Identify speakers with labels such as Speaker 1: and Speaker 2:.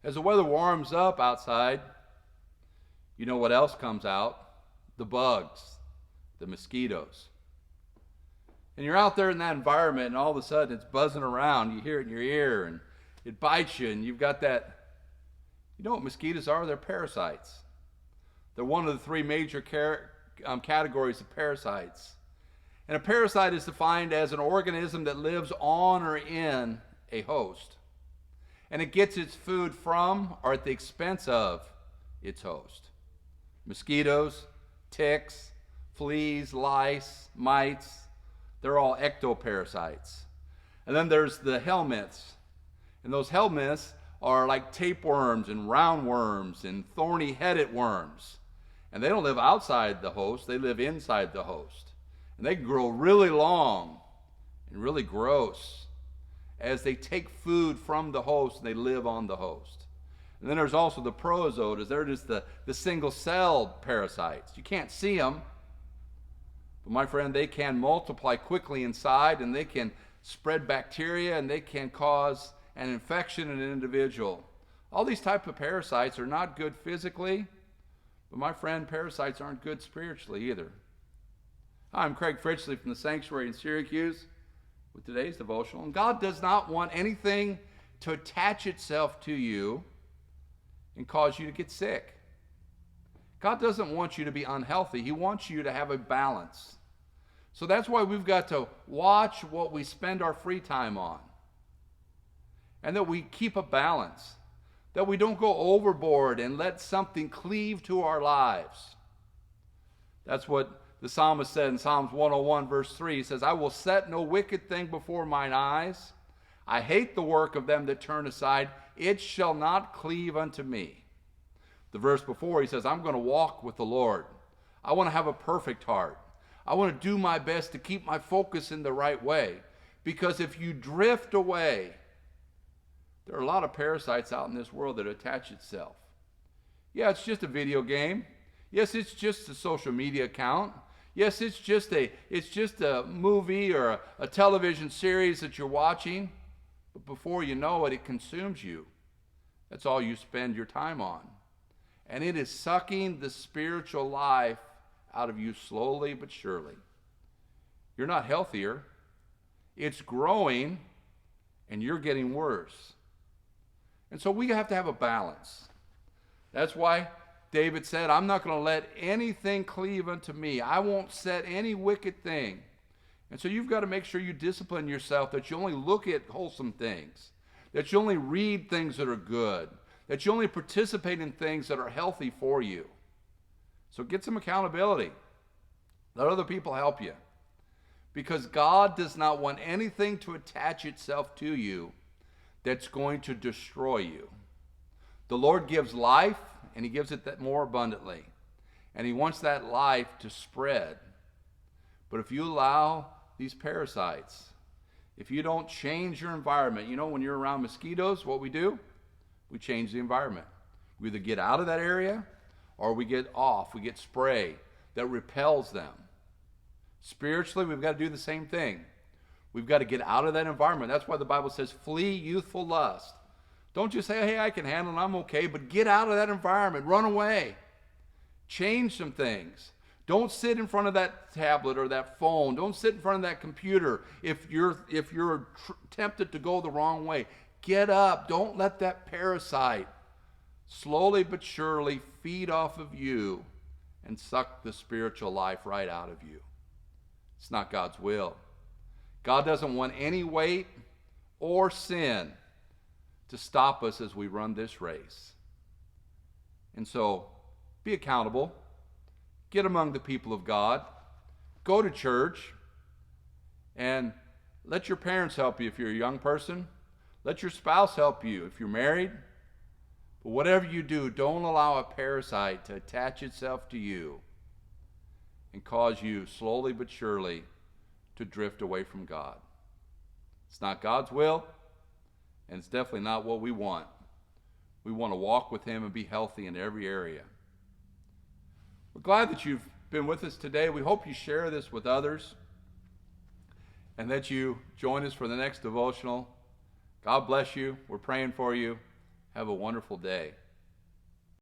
Speaker 1: As the weather warms up outside, you know what else comes out? The bugs, the mosquitoes. And you're out there in that environment, and all of a sudden it's buzzing around. You hear it in your ear, and it bites you, and you've got that. You know what mosquitoes are? They're parasites. They're one of the three major categories of parasites. And a parasite is defined as an organism that lives on or in a host. And it gets its food from or at the expense of its host. Mosquitoes, ticks, fleas, lice, mites, they're all ectoparasites. And then there's the helminths. And those helminths are like tapeworms and roundworms and thorny-headed worms. And they don't live outside the host, they live inside the host. And they grow really long and really gross as they take food from the host and they live on the host. And then there's also the protozoas. They're just the single-celled parasites. You can't see them, but my friend, they can multiply quickly inside, and they can spread bacteria, and they can cause an infection in an individual. All these types of parasites are not good physically, but my friend, parasites aren't good spiritually either. Hi, I'm Craig Fritchley from the Sanctuary in Syracuse with today's devotional. And God does not want anything to attach itself to you and cause you to get sick. God doesn't want you to be unhealthy. He wants you to have a balance. So that's why we've got to watch what we spend our free time on. And that we keep a balance. That we don't go overboard and let something cleave to our lives. That's what the psalmist said in Psalms 101, verse 3. He says, I will set no wicked thing before mine eyes. I hate the work of them that turn aside. It shall not cleave unto me. The verse before, he says, I'm going to walk with the Lord. I want to have a perfect heart. I want to do my best to keep my focus in the right way. Because if you drift away, there are a lot of parasites out in this world that attach itself. Yeah, it's just a video game. Yes, it's just a social media account. Yes, it's just a movie or a television series that you're watching. But before you know it, it consumes you. That's all you spend your time on. And it is sucking the spiritual life out of you slowly but surely. You're not healthier. It's growing, and you're getting worse. And so we have to have a balance. That's why David said, I'm not going to let anything cleave unto me. I won't set any wicked thing. And so you've got to make sure you discipline yourself, that you only look at wholesome things, that you only read things that are good, that you only participate in things that are healthy for you. So get some accountability. Let other people help you. Because God does not want anything to attach itself to you that's going to destroy you. The Lord gives life, and he gives it that more abundantly. And he wants that life to spread. But if you allow these parasites, if you don't change your environment, you know, when you're around mosquitoes, what we do? We change the environment. We either get out of that area or we get off. We get spray that repels them. Spiritually, we've got to do the same thing. We've got to get out of that environment. That's why the Bible says, flee youthful lust. Don't just say, hey, I can handle it, I'm okay, but get out of that environment. Run away. Change some things. Don't sit in front of that tablet or that phone. Don't sit in front of that computer if you're tempted to go the wrong way. Get up. Don't let that parasite slowly but surely feed off of you and suck the spiritual life right out of you. It's not God's will. God doesn't want any weight or sin to stop us as we run this race. And so, be accountable. Get among the people of God. Go to church. And let your parents help you if you're a young person. Let your spouse help you if you're married. But whatever you do, don't allow a parasite to attach itself to you and cause you slowly but surely to drift away from God. It's not God's will, and it's definitely not what we want. We want to walk with him and be healthy in every area. We're glad that you've been with us today. We hope you share this with others and that you join us for the next devotional. God bless you. We're praying for you, Have a wonderful day.